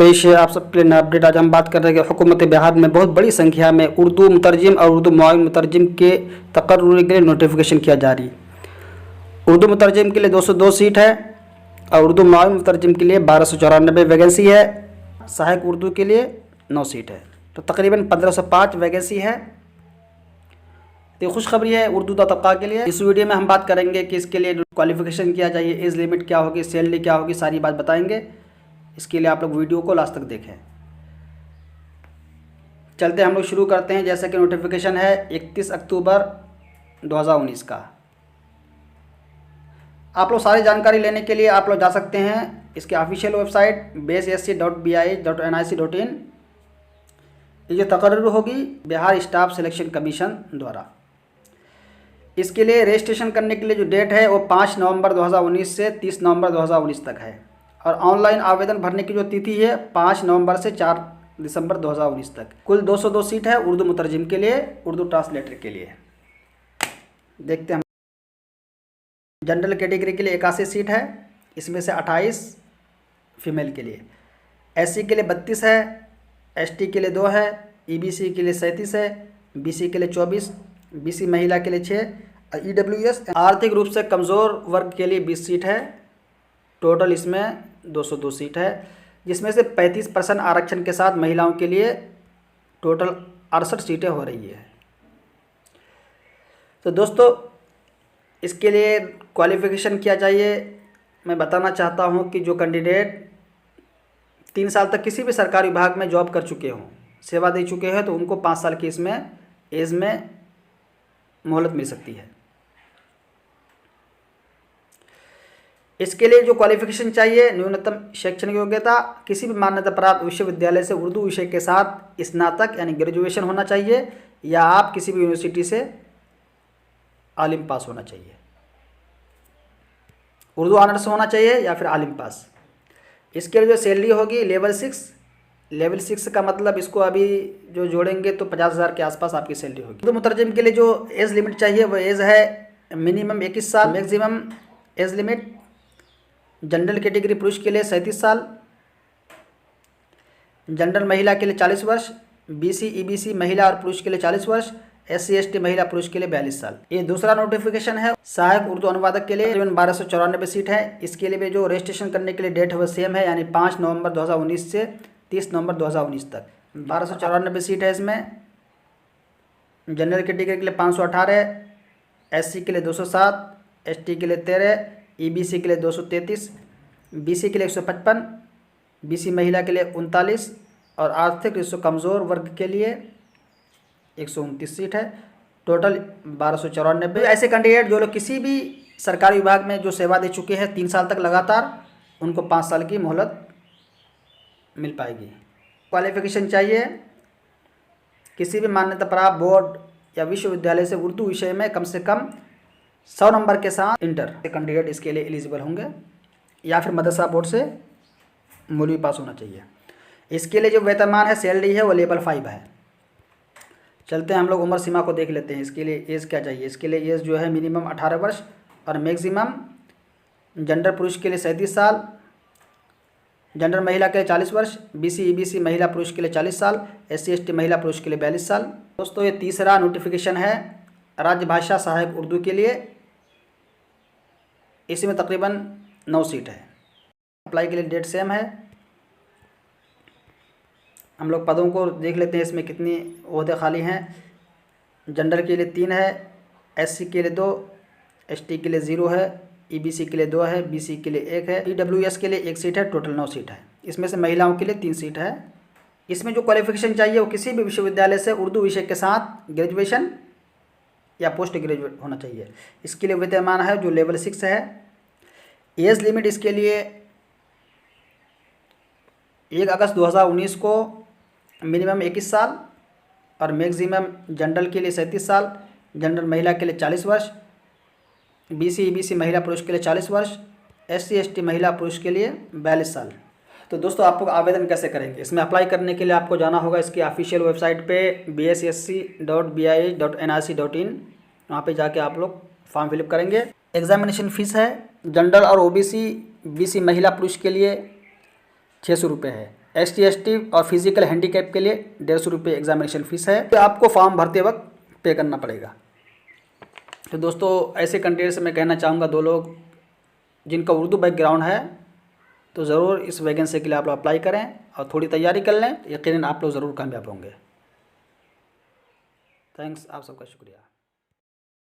पेश है आप सबके लिए नया अपडेट। आज हम बात कर रहे हैं कि हुकूमत बिहार में बहुत बड़ी संख्या में उर्दू मुतरजिम और उर्दू मुआविन मुतरजिम के तकर्रुर के लिए नोटिफिकेशन किया जारी। उर्दू मुतरजिम के लिए 202 सीट है और उर्दू मुआविन मुतरजिम के लिए 1294 वैकेंसी है। सहायक उर्दू के लिए 9 सीट है, तो तकरीबन 1505 वैकेंसी है। तो खुशखबरी है उर्दू तबका के लिए। इस वीडियो में हम बात करेंगे कि इसके लिए क्वालिफिकेशन क्या चाहिए, एज लिमिट क्या होगी, सैलरी क्या होगी, सारी बात बताएंगे। इसके लिए आप लोग वीडियो को लास्ट तक देखें। चलते हम लोग शुरू करते हैं। जैसे कि नोटिफिकेशन है 31 अक्टूबर 2019 का। आप लोग सारी जानकारी लेने के लिए आप लोग जा सकते हैं इसके ऑफिशियल वेबसाइट basc.bih.nic.in। ये जो तकर्रुर होगी बिहार स्टाफ सिलेक्शन कमीशन द्वारा। इसके लिए रजिस्ट्रेशन करने के लिए जो डेट है वो 5 नवंबर 2019 से 30 नवंबर 2019 तक है। और ऑनलाइन आवेदन भरने की जो तिथि है 5 नवंबर से 4 दिसंबर 2019 तक। कुल 202 सीट है उर्दू मुतरजिम के लिए, उर्दू ट्रांसलेटर के लिए। देखते हैं। जनरल कैटेगरी के लिए 81 सीट है, इसमें से 28 फीमेल के लिए। एससी के लिए 32 है, एसटी के लिए 2 है, ईबीसी के लिए 37 है, बीसी के लिए 24, बीसी महिला के लिए 6, ईडब्ल्यूएस आर्थिक रूप से कमज़ोर वर्ग के लिए 20 सीट है। टोटल इसमें 202 सीट है, जिसमें से 35% आरक्षण के साथ महिलाओं के लिए टोटल 68 सीटें हो रही है। तो दोस्तों इसके लिए क्वालिफ़िकेशन क्या चाहिए मैं बताना चाहता हूं कि जो कैंडिडेट 3 साल तक किसी भी सरकारी विभाग में जॉब कर चुके हों, सेवा दे चुके हैं, तो उनको 5 साल की इसमें एज में मोहलत मिल सकती है। इसके लिए जो क्वालिफिकेशन चाहिए, न्यूनतम शैक्षणिक योग्यता किसी भी मान्यता प्राप्त विश्वविद्यालय से उर्दू विषय के साथ स्नातक यानी ग्रेजुएशन होना चाहिए, या आप किसी भी यूनिवर्सिटी से आलिम पास होना चाहिए। उर्दू ऑनर्स होना चाहिए या फिर आलिम पास। इसके लिए जो सैलरी होगी लेवल 6 का मतलब इसको अभी जो जोड़ेंगे तो 50,000 के आसपास आपकी सैलरी होगी। उर्दू मुतरजिम के लिए जो एज लिमिट चाहिए वो एज है मिनिमम 21 साल, maximum age limit general category पुरुष के लिए 37 साल, जनरल महिला के लिए 40 वर्ष, बीसी ईबीसी महिला और पुरुष के लिए 40 वर्ष, एससी एसटी महिला पुरुष के लिए 42 साल। ये दूसरा नोटिफिकेशन है सहायक उर्दू अनुवादक के लिए। 1294 सीट है। इसके लिए भी जो रजिस्ट्रेशन करने के लिए डेट है वो सेम है, यानी 5 नवंबर 2019 से 30 नवंबर 2019 तक। 1294 सीट है। इसमें जनरल कैटेगरी के लिए 518, एससी के लिए 207, एसटी के लिए 13, ईबीसी के लिए 233, बीसी के लिए 155, बीसी महिला के लिए 39 और आर्थिक रूप से कमज़ोर वर्ग के लिए 129 सीट है। टोटल 1294। ऐसे कैंडिडेट जो लोग किसी भी सरकारी विभाग में जो सेवा दे चुके हैं 3 साल तक लगातार, उनको 5 साल की मोहलत मिल पाएगी। क्वालिफिकेशन चाहिए किसी भी मान्यता प्राप्त बोर्ड या विश्वविद्यालय से उर्दू विषय में कम से कम 100 नंबर के साथ इंटर कैंडिडेट इसके लिए एलिजिबल होंगे, या फिर मदरसा बोर्ड से मौलवी पास होना चाहिए। इसके लिए जो वेतनमान है, सैलरी है, वो लेवल 5 है। चलते हैं हम लोग उम्र सीमा को देख लेते हैं। इसके लिए एज क्या चाहिए। इसके लिए एज जो है मिनिमम 18 वर्ष और मैक्सिमम जेंडर पुरुष के लिए 37 साल, जेंडर महिला के लिए 40 वर्ष, बीसी ईबीसी महिला पुरुष के लिए 40 साल, एससी एसटी महिला पुरुष के लिए 42 साल। दोस्तों ये तीसरा नोटिफिकेशन है राज्य भाषा सहायक उर्दू के लिए। इसमें तकरीबन 9 सीट है। अप्लाई के लिए डेट सेम है। हम लोग पदों को देख लेते हैं इसमें कितनी ओहदे खाली हैं। जनरल के लिए 3 है, एससी के लिए 2, एसटी के लिए 0 है, ईबीसी के लिए 2 है, बीसी के लिए 1 है, ईडब्ल्यूएस के लिए 1 सीट है। टोटल 9 सीट है। इसमें से महिलाओं के लिए 3 सीट है। इसमें जो क्वालिफिकेशन चाहिए वो किसी भी विश्वविद्यालय से उर्दू विषय के साथ ग्रेजुएशन या पोस्ट ग्रेजुएट होना चाहिए। इसके लिए वेतनमान है जो लेवल 6 है। एज लिमिट इसके लिए 1 अगस्त 2019 को मिनिमम 21 साल और मैक्सिमम जनरल के लिए 37 साल, जनरल महिला के लिए 40 वर्ष, बीसी ईबीसी महिला पुरुष के लिए 40 वर्ष, एससी एसटी महिला पुरुष के लिए 42 साल। तो दोस्तों आप लोग आवेदन कैसे करेंगे। इसमें अप्लाई करने के लिए आपको जाना होगा इसकी ऑफिशियल वेबसाइट पे basc.bih.nic.in। वहाँ पे जाके आप लोग फॉर्म फिलअप करेंगे। एग्जामिनेशन फ़ीस है जनरल और ओबीसी बीसी महिला पुरुष के लिए 600 रुपये है, ST और फिजिकल हैंडीकैप के लिए 150 रुपये एग्जामिनेशन फ़ीस है, तो आपको फॉर्म भरते वक्त पे करना पड़ेगा। तो दोस्तों ऐसे कैंडिडेट से मैं कहना चाहूँगा, 2 लोग जिनका उर्दू बैकग्राउंड है तो ज़रूर इस वैकेंसी के लिए आप लोग अप्लाई करें और थोड़ी तैयारी कर लें, यकीनन आप लोग ज़रूर कामयाब होंगे। थैंक्स, आप सबका शुक्रिया।